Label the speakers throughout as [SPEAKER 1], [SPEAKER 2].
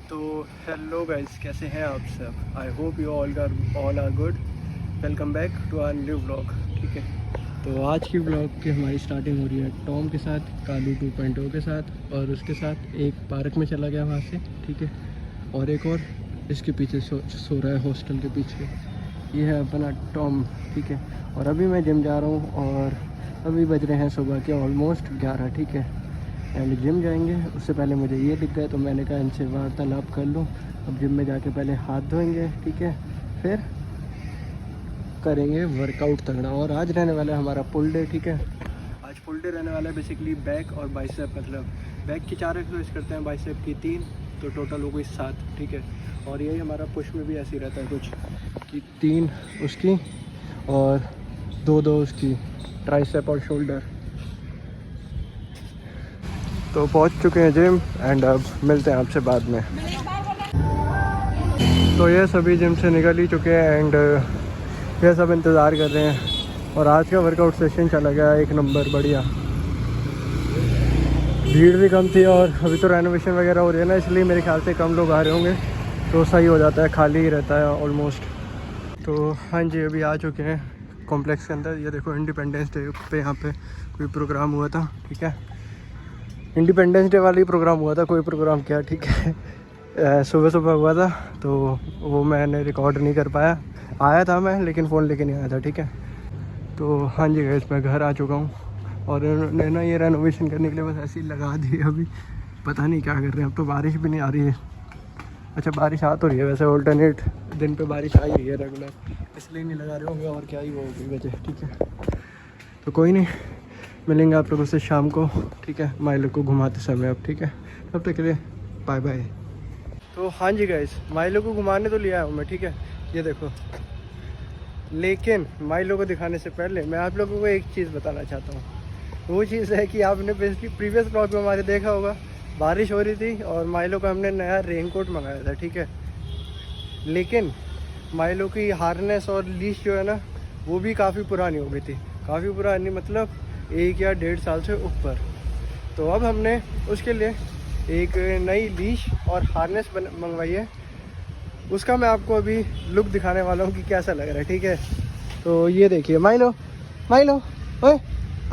[SPEAKER 1] तो hello guys, कैसे हैं आप सब। I hope you all are good. Welcome back to our new vlog. ठीक है, तो आज की व्लॉग की हमारी स्टार्टिंग हो रही है टॉम के साथ, कालू 2.0 के साथ, और उसके साथ एक पार्क में चला गया वहाँ से। ठीक है, और एक और इसके पीछे सो रहा है हॉस्टल के पीछे। ये है अपना टॉम। ठीक है, और अभी मैं जिम जा रहा हूँ और अभी बज रहे हैं सुबह के ऑलमोस्ट 11। ठीक है, एंड जिम जाएंगे। उससे पहले मुझे ये दिख गया तो मैंने कहा इनसे वार्तालाप कर लूँ। अब जिम में जाके पहले हाथ धोएंगे, ठीक है, फिर करेंगे वर्कआउट तगड़ा। और आज रहने वाला है हमारा पुल डे। ठीक है, आज पुल डे रहने वाला है। बेसिकली बैक और बाइसेप, मतलब बैक की 4 एक्सरसाइज करते हैं, बाइसेप की 3, तो टोटल हो गई 7। ठीक है, और यही हमारा पुश में भी ऐसे ही रहता है कुछ कि 3 उसकी और 2 उसकी, ट्राइसेप और शोल्डर। तो पहुंच चुके हैं जिम एंड अब मिलते हैं आपसे बाद में। तो ये सभी जिम से निकल ही चुके हैं एंड ये सब इंतज़ार कर रहे हैं। और आज का वर्कआउट सेशन चला गया 1 नंबर, बढ़िया। भीड़ भी कम थी और अभी तो रेनोवेशन वगैरह हो रही है ना, इसलिए मेरे ख्याल से कम लोग आ रहे होंगे, तो सही हो जाता है, खाली ही रहता है ऑलमोस्ट। तो हाँ जी, अभी आ चुके हैं कॉम्प्लेक्स के अंदर। ये देखो, इंडिपेंडेंस डे पे यहाँ पे कोई प्रोग्राम हुआ था। ठीक है, इंडिपेंडेंस डे वाला ही प्रोग्राम हुआ था, कोई प्रोग्राम क्या। ठीक है, सुबह सुबह हुआ था तो वो मैंने रिकॉर्ड नहीं कर पाया। आया था मैं, लेकिन फ़ोन लेके नहीं आया था। ठीक है, तो हाँ जी गाइस, मैं घर आ चुका हूँ और इन्होंने ना ये रेनोवेशन करने के लिए बस ऐसे ही लगा दी। अभी पता नहीं क्या कर रहे हैं। अब तो बारिश भी नहीं आ रही है। अच्छा, बारिश आ तो रही है वैसे, ऑल्टरनेट दिन पे बारिश आ ही रही है रेगुलर, इसलिए नहीं लगा रहे होंगे, और क्या ही होगी वजह। ठीक है, तो कोई नहीं, मिलेंगे आप लोगों से शाम को। ठीक है, माइलो को घुमाते समय अब। ठीक है, तब तक के लिए बाय बाय। तो हाँ जी गाइस, माइलो को घुमाने तो लिया हूँ मैं। ठीक है, ये देखो, लेकिन माइलो को दिखाने से पहले मैं आप लोगों को एक चीज़ बताना चाहता हूँ। वो चीज़ है कि आपने प्रीवियस ब्लॉग में हमारे देखा होगा, बारिश हो रही थी और माइलो का हमने नया रेनकोट मंगाया था। ठीक है, लेकिन माइलो की हार्नेस और लीश जो है ना, वो भी काफ़ी पुरानी हो गई थी। काफ़ी पुरानी मतलब 1 या 1.5 साल से ऊपर। तो अब हमने उसके लिए एक नई लीश और हार्नेस मंगवाई है। उसका मैं आपको अभी लुक दिखाने वाला हूँ कि कैसा लग रहा है। ठीक है, तो ये देखिए, माइलो माइलो ओए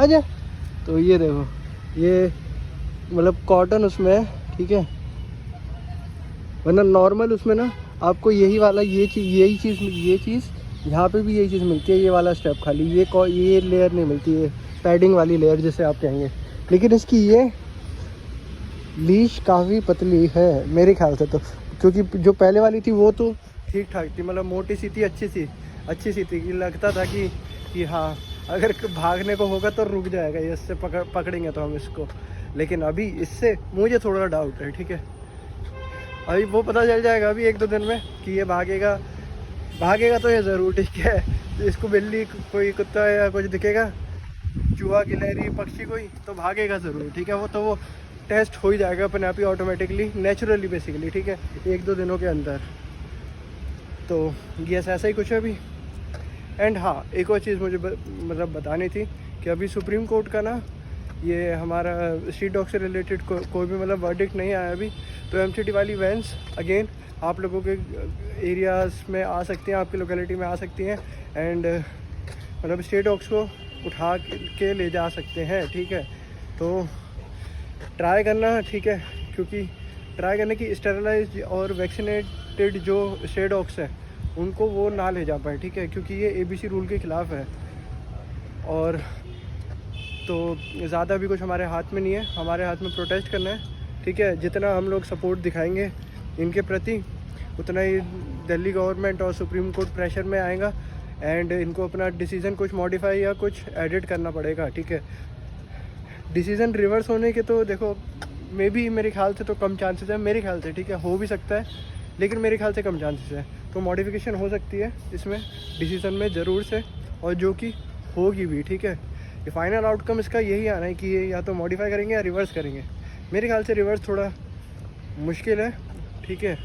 [SPEAKER 1] आजा। तो ये देखो, ये मतलब कॉटन उसमें है। ठीक है, वरना नॉर्मल उसमें ना आपको यही वाला ये चीज़ यहाँ पे भी यही चीज़ मिलती है, ये वाला स्टेप खाली, ये लेयर नहीं मिलती है, पैडिंग वाली लेयर जिसे आप कहेंगे। लेकिन इसकी ये लीश काफ़ी पतली है मेरे ख्याल से, तो क्योंकि जो पहले वाली थी वो तो ठीक ठाक थी, मतलब मोटी सी थी, अच्छी सी थी कि लगता था कि हाँ, अगर भागने को होगा तो रुक जाएगा ये, इससे पकड़ेंगे तो हम इसको। लेकिन अभी इससे मुझे थोड़ा डाउट है। ठीक है, अभी वो पता चल जाएगा अभी 1-2 दिन में कि ये भागेगा तो ये ज़रूर। ठीक है, तो इसको बिल्ली कोई कुत्ता या कुछ दिखेगा, चूहा गिलहरी पक्षी कोई, तो भागेगा ज़रूर। ठीक है, वो टेस्ट हो ही जाएगा अपने आप ही, ऑटोमेटिकली, नेचुरली, बेसिकली। ठीक है, 1-2 दिनों के अंदर। तो ये ऐसा ही कुछ है अभी। एंड हाँ, एक और चीज़ मुझे मतलब बतानी थी कि अभी सुप्रीम कोर्ट का ना, ये हमारा स्ट्रीट डॉग से रिलेटेड कोई भी मतलब वर्डिक्ट नहीं आया अभी। तो एमसीडी वाली वैन्स अगेन आप लोगों के एरियाज़ में आ सकती हैं, आपकी लोकेलिटी में आ सकती हैं, एंड मतलब स्ट्रीट डॉग्स को उठा के ले जा सकते हैं। ठीक है, तो ट्राई करना। ठीक है, क्योंकि ट्राई करने की स्टेरलाइज और वैक्सीनेटेड जो स्ट्रे डॉग्स हैं उनको वो ना ले जा पाए। ठीक है, क्योंकि ये ABC रूल के ख़िलाफ़ है। और तो ज़्यादा भी कुछ हमारे हाथ में नहीं है, हमारे हाथ में प्रोटेस्ट करना है। ठीक है, जितना हम लोग सपोर्ट दिखाएंगे इनके प्रति, उतना ही दिल्ली गवर्नमेंट और सुप्रीम कोर्ट प्रेशर में आएगा एंड इनको अपना डिसीज़न कुछ मॉडिफाई या कुछ एडिट करना पड़ेगा। ठीक है, डिसीज़न रिवर्स होने के तो देखो मे बी मेरे ख्याल से तो कम चांसेस है, मेरे ख्याल से। ठीक है, हो भी सकता है, लेकिन मेरे ख्याल से कम चांसेस है। तो मॉडिफिकेशन हो सकती है इसमें डिसीज़न में ज़रूर से, और जो कि होगी भी। ठीक है, ये फाइनल आउटकम इसका यही आना है कि ये या तो मॉडिफाई करेंगे या रिवर्स करेंगे। मेरे ख्याल से रिवर्स थोड़ा मुश्किल है। ठीक है,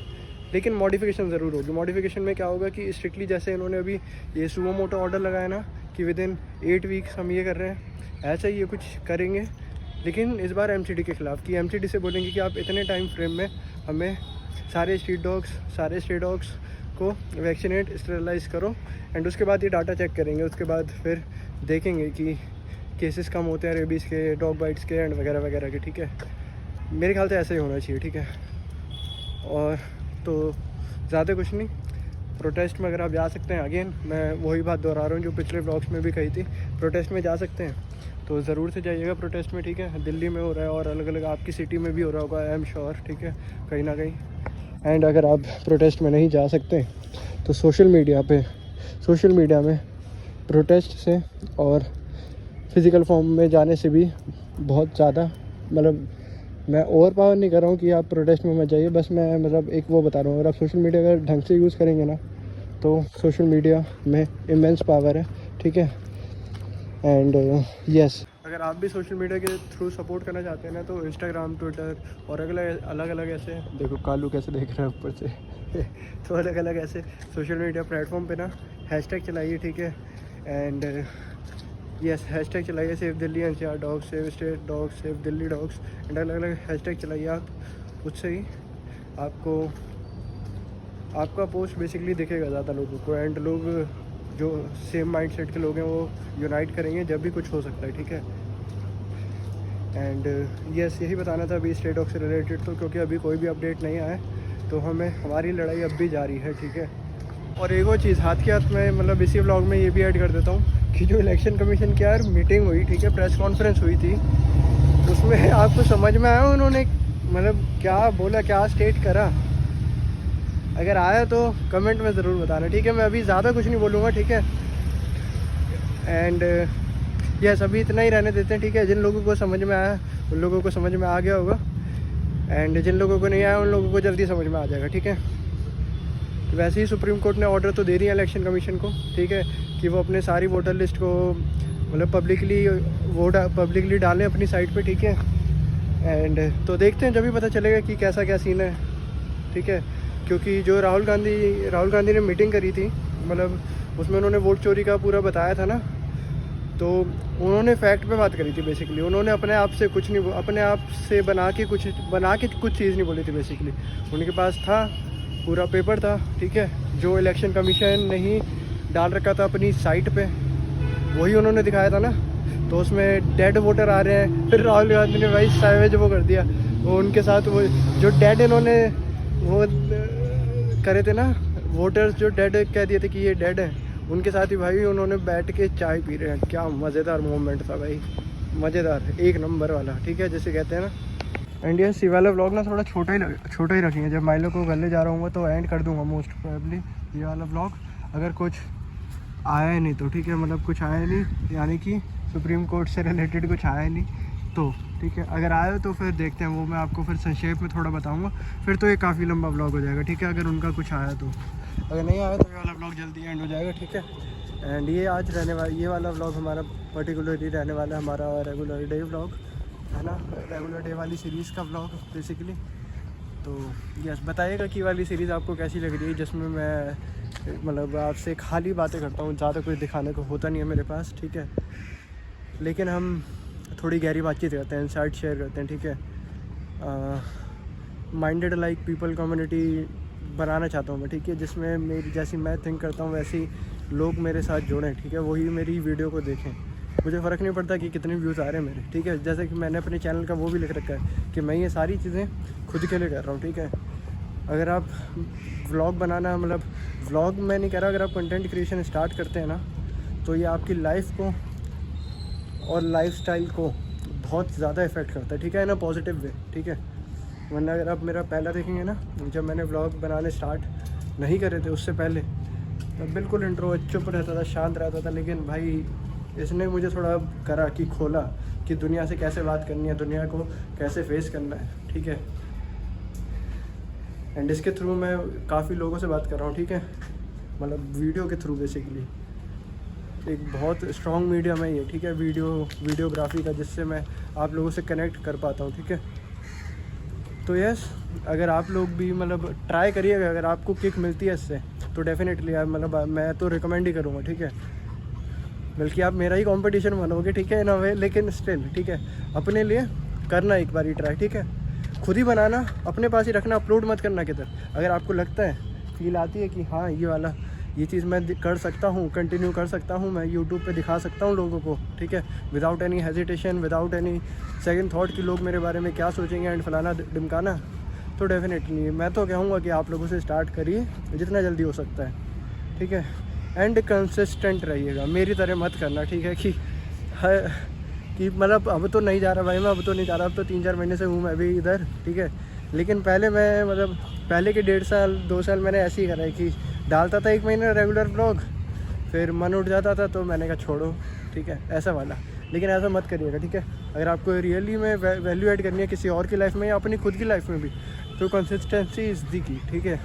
[SPEAKER 1] लेकिन मॉडिफिकेशन ज़रूर होगी। मॉडिफिकेशन में क्या होगा कि स्ट्रिक्टली जैसे इन्होंने अभी ये सुमो मोटो ऑर्डर लगाया ना कि विदिन 8 वीक्स हम ये कर रहे हैं, ऐसा ही ये कुछ करेंगे। लेकिन इस बार एमसीडी के ख़िलाफ़, कि एमसीडी से बोलेंगे कि आप इतने टाइम फ्रेम में हमें सारे स्ट्रीट डॉग्स को वैक्सीनेट स्टेरलाइज करो एंड उसके बाद ये डाटा चेक करेंगे। उसके बाद फिर देखेंगे कि केसेस कम होते हैं रेबीज़ के, डॉग बाइट्स के एंड वगैरह वगैरह के, ठीक है। मेरे ख्याल से ऐसा ही होना चाहिए, ठीक है। और तो ज़्यादा कुछ नहीं, प्रोटेस्ट में अगर आप जा सकते हैं, अगेन मैं वही बात दोहरा रहा हूँ जो पिछले व्लॉग्स में भी कही थी, प्रोटेस्ट में जा सकते हैं तो ज़रूर से जाइएगा प्रोटेस्ट में, ठीक है। दिल्ली में हो रहा है और अलग अलग आपकी सिटी में भी हो रहा होगा, आई एम श्योर, ठीक है, कहीं ना कहीं। एंड अगर आप प्रोटेस्ट में नहीं जा सकते तो सोशल मीडिया में प्रोटेस्ट से और फिज़िकल फॉर्म में जाने से भी बहुत ज़्यादा, मतलब मैं ओवर पावर नहीं कर रहा हूँ कि आप प्रोटेस्ट में मत जाइए, बस मैं मतलब एक वो बता रहा हूँ, अगर आप सोशल मीडिया अगर ढंग से यूज़ करेंगे ना तो सोशल मीडिया में इमेंस पावर है, ठीक है। एंड यस, अगर आप भी सोशल मीडिया के थ्रू सपोर्ट करना चाहते हैं ना तो इंस्टाग्राम, ट्विटर और अलग अलग ऐसे, देखो कालू कैसे देख रहे हैं ऊपर से तो अलग अलग ऐसे सोशल मीडिया प्लेटफॉर्म पे ना हैशटैग चलाइए, ठीक है। एंड यस, हैशटैग चलाइए, save Delhi NCR dogs, save state dogs, save Delhi dogs and अलग अलग हैशटैग चलाइए आप। उससे ही आपका पोस्ट बेसिकली दिखेगा ज़्यादा लोगों को एंड लोग जो सेम माइंडसेट के लोग हैं वो यूनाइट करेंगे जब भी कुछ हो सकता है, ठीक है। एंड यस, यही बताना था अभी स्ट्रे डॉग से रिलेटेड, तो क्योंकि अभी कोई भी अपडेट नहीं आया तो हमारी लड़ाई अब भी जारी है, ठीक है। और एक और चीज़ हाथ के हाथ में, मतलब इसी व्लॉग में ये भी ऐड कर देता हूँ कि जो इलेक्शन कमीशन की यार मीटिंग हुई, ठीक है, प्रेस कॉन्फ्रेंस हुई थी, उसमें आपको समझ में आया उन्होंने मतलब क्या बोला, क्या स्टेट करा? अगर आया तो कमेंट में ज़रूर बताना, ठीक है। मैं अभी ज़्यादा कुछ नहीं बोलूँगा, ठीक है। एंड यस, अभी इतना ही रहने देते हैं, ठीक है। जिन लोगों को समझ में आया उन लोगों को समझ में आ गया होगा एंड जिन लोगों को नहीं आया उन लोगों को जल्दी समझ में आ जाएगा, ठीक है। वैसे ही सुप्रीम कोर्ट ने ऑर्डर तो दे दिया इलेक्शन कमीशन को, ठीक है, कि वो अपने सारी वोटर लिस्ट को मतलब पब्लिकली डालें अपनी साइट पे, ठीक है। एंड तो देखते हैं, जब भी पता चलेगा कि कैसा क्या सीन है, ठीक है। क्योंकि जो राहुल गांधी ने मीटिंग करी थी, मतलब उसमें उन्होंने वोट चोरी का पूरा बताया था ना, तो उन्होंने फैक्ट पे बात करी थी बेसिकली। उन्होंने अपने आप से कुछ नहीं, अपने आप से बना के कुछ चीज़ नहीं बोली थी बेसिकली। उनके पास था पूरा पेपर था, ठीक है, जो इलेक्शन कमीशन ने ही डाल रखा था अपनी साइट पे, वही उन्होंने दिखाया था ना। तो उसमें डेड वोटर आ रहे हैं, फिर राहुल गांधी ने भाई साइवेज वो कर दिया, वो उनके साथ वो जो डेड इन्होंने वो करे थे ना, वोटर्स जो डेड कह दिए थे कि ये डेड है, उनके साथ ही भाई उन्होंने बैठ के चाय पी रहे हैं। क्या मज़ेदार मोमेंट था भाई, मज़ेदार, एक नंबर वाला, ठीक है, जैसे कहते हैं ना। एंड यस, ये वाला व्लॉग ना थोड़ा छोटा ही रखेंगे। जब माइलो को गले जा रहा हूँ तो एंड कर दूँगा मोस्ट प्रोबेबली ये वाला व्लॉग, अगर कुछ आया ही नहीं तो, ठीक है, मतलब कुछ आया नहीं, यानी कि सुप्रीम कोर्ट से रिलेटेड कुछ आया नहीं तो, ठीक है। अगर आया तो फिर देखते हैं, वो मैं आपको फिर संक्षेप में थोड़ा बताऊँगा, फिर तो ये काफ़ी लंबा व्लॉग हो जाएगा, ठीक है, अगर उनका कुछ आया तो। अगर नहीं आया तो ये वाला व्लॉग जल्दी एंड हो जाएगा, ठीक है। एंड ये आज ये वाला व्लॉग हमारा पर्टिकुलरली रहने वाला है हमारा रेगुलर डे व्लॉग, है ना, रेगुलर डे वाली सीरीज़ का व्लॉग बेसिकली। तो यस, बताइएगा कि वाली सीरीज़ आपको कैसी लग रही है, जिसमें मैं मतलब आपसे खाली बातें करता हूँ, ज़्यादा कुछ दिखाने को होता नहीं है मेरे पास, ठीक है। लेकिन हम थोड़ी गहरी बातचीत करते हैं, इनसाइट शेयर करते हैं, ठीक है। माइंडेड लाइक पीपल कम्युनिटी बनाना चाहता हूँ मैं, ठीक है, जिसमें मेरी जैसी मैं थिंक करता हूँ वैसी लोग मेरे साथ जुड़ें, ठीक है, वही मेरी वीडियो को देखें। मुझे फ़र्क नहीं पड़ता कि कितने व्यूज़ आ रहे हैं मेरे, ठीक है। जैसे कि मैंने अपने चैनल का वो भी लिख रखा है कि मैं ये सारी चीज़ें खुद के लिए कर रहा हूँ, ठीक है। अगर आप व्लॉग बनाना, मतलब व्लॉग मैं नहीं कह रहा, अगर आप कंटेंट क्रिएशन स्टार्ट करते हैं ना, तो ये आपकी लाइफ को और लाइफस्टाइल को बहुत ज़्यादा इफ़ेक्ट करता है, ठीक है ना, पॉजिटिव वे, ठीक है। वरना अगर आप मेरा पहला देखेंगे ना, जब मैंने व्लॉग बनाने स्टार्ट नहीं करे थे, उससे पहले मैं बिल्कुल इंट्रो चुप रहता था, शांत रहता था। लेकिन भाई इसने मुझे थोड़ा करा कि खोला कि दुनिया से कैसे बात करनी है, दुनिया को कैसे फेस करना है, ठीक है। एंड इसके थ्रू मैं काफ़ी लोगों से बात कर रहा हूँ, ठीक है, मतलब वीडियो के थ्रू बेसिकली। एक बहुत स्ट्रॉन्ग मीडियम है ये, ठीक है, वीडियोग्राफी का, जिससे मैं आप लोगों से कनेक्ट कर पाता हूँ, ठीक है। तो यस, अगर आप लोग भी मतलब ट्राई करिएगा, अगर आपको किक मिलती है इससे तो डेफिनेटली मतलब मैं तो रिकमेंड ही करूँगा, ठीक है। बल्कि आप मेरा ही कंपटीशन बनोगे, ठीक है, इन अ वे, लेकिन स्टिल, ठीक है, अपने लिए करना एक बार ही ट्राई, ठीक है। खुद ही बनाना, अपने पास ही रखना, अपलोड मत करना किधर। अगर आपको लगता है, फील आती है कि हाँ ये चीज़ मैं कर सकता हूँ, कंटिन्यू कर सकता हूँ, मैं यूट्यूब पे दिखा सकता हूँ लोगों को, ठीक है, without any hesitation, without any second thought कि लोग मेरे बारे में क्या सोचेंगे एंड फलाना ढिमकाना, तो डेफिनेटली मैं तो कहूँगा कि आप लोगों से स्टार्ट करिए जितना जल्दी हो सकता है, ठीक है। एंड कंसिस्टेंट रहिएगा, मेरी तरह मत करना, ठीक है, कि मतलब अब तो नहीं जा रहा भाई, मैं अब तो नहीं जा रहा, अब तो 3-4 महीने से हूँ मैं भी इधर, ठीक है। लेकिन पहले मैं मतलब पहले के 1.5 साल 2 साल मैंने ऐसे ही करा है कि डालता था 1 महीने रेगुलर ब्लॉग, फिर मन उठ जाता था तो मैंने कहा छोड़ो, ठीक है, ऐसा वाला। लेकिन ऐसा मत करिएगा, ठीक है। अगर आपको रियली में वैल्यू ऐड करनी है किसी और की लाइफ में या अपनी खुद की लाइफ में भी, तो कंसिस्टेंसी इज़ दी की, ठीक है।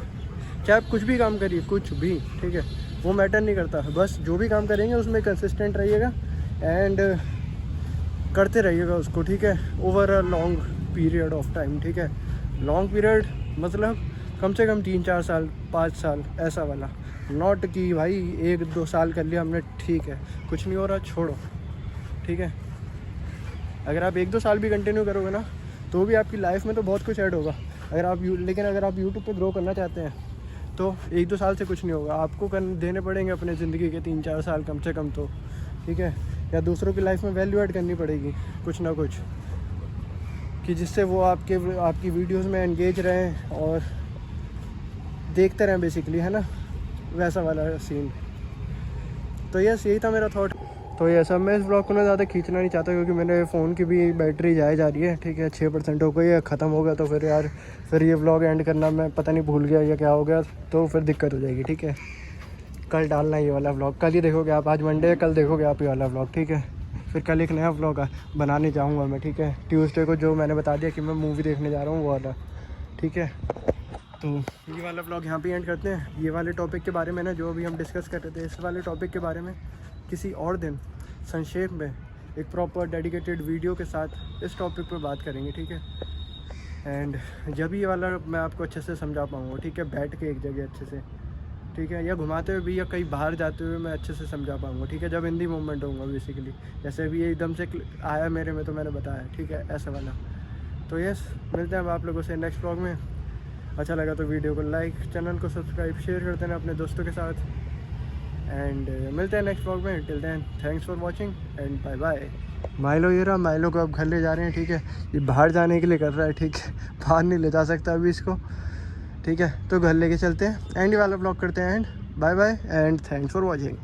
[SPEAKER 1] चाहे आप कुछ भी काम करिए, कुछ भी, ठीक है, वो मैटर नहीं करता, बस जो भी काम करेंगे उसमें कंसिस्टेंट रहिएगा एंड करते रहिएगा उसको, ठीक है, over a long period of time, ठीक है। लॉन्ग पीरियड मतलब कम से कम 3-4 साल 5 साल ऐसा वाला, नॉट कि भाई 1-2 साल कर लिया हमने, ठीक है, कुछ नहीं हो रहा, छोड़ो, ठीक है। अगर आप 1-2 साल भी कंटिन्यू करोगे ना तो भी आपकी लाइफ में तो बहुत कुछ ऐड होगा। लेकिन अगर आप यूट्यूब पे ग्रो करना चाहते हैं तो 1-2 साल से कुछ नहीं होगा, आपको देने पड़ेंगे अपने ज़िंदगी के 3-4 साल कम से कम तो, ठीक है। या दूसरों की लाइफ में वैल्यू ऐड करनी पड़ेगी कुछ ना कुछ, कि जिससे वो आपकी वीडियोस में एंगेज रहें और देखते रहें बेसिकली, है ना, वैसा वाला सीन। तो यस, यही था मेरा थॉट। तो ये सब मैं इस ब्लॉग को ना ज़्यादा खींचना नहीं चाहता क्योंकि मेरे फ़ोन की भी बैटरी जा रही है, ठीक है, 6% हो गई है, ख़त्म हो गया तो फिर ये ब्लॉग एंड करना मैं पता नहीं भूल गया या क्या हो गया, तो फिर दिक्कत हो जाएगी, ठीक है। कल डालना ये वाला व्लॉग, कल ही देखोगे आप, आज मंडे है, कल देखोगे आप ये वाला व्लॉग, ठीक है। फिर कल एक नया व्लॉग बनाने जाऊँगा मैं, ठीक है, ट्यूसडे को, जो मैंने बता दिया कि मैं मूवी देखने जा रहा हूँ वो वाला, ठीक है। तो ये वाला व्लॉग यहाँ पे एंड करते हैं। ये वाले टॉपिक के बारे में ना, जो अभी हम डिस्कस कर रहे थे, इस वाले टॉपिक के बारे में किसी और दिन संक्षेप में एक प्रॉपर डेडिकेटेड वीडियो के साथ इस टॉपिक पर बात करेंगे, ठीक है। एंड जब ये वाला मैं आपको अच्छे से समझा पाऊँगा, ठीक है, बैठ के एक जगह अच्छे से, ठीक है, या घुमाते हुए भी या कहीं बाहर जाते हुए मैं अच्छे से समझा पाऊँगा, ठीक है, जब इन दी मोमेंट होऊंगा बेसिकली, जैसे अभी ये एकदम से आया मेरे में तो मैंने बताया, ठीक है, ऐसा वाला। तो यस, मिलते हैं अब आप लोगों से नेक्स्ट व्लॉग में। अच्छा लगा तो वीडियो को लाइक, चैनल को सब्सक्राइब, शेयर कर देना अपने दोस्तों के साथ एंड मिलते हैं नेक्स्ट व्लॉग में। Till then thanks for watching and bye bye. Milo ये रहा, माइलो को अब घर ले जा रहे हैं, ठीक है, ये बाहर जाने के लिए कर रहा है, ठीक है, बाहर नहीं ले जा सकता अभी इसको, ठीक है, तो घर लेके चलते हैं एंड वाला ब्लॉग करते हैं and bye bye and thanks for watching.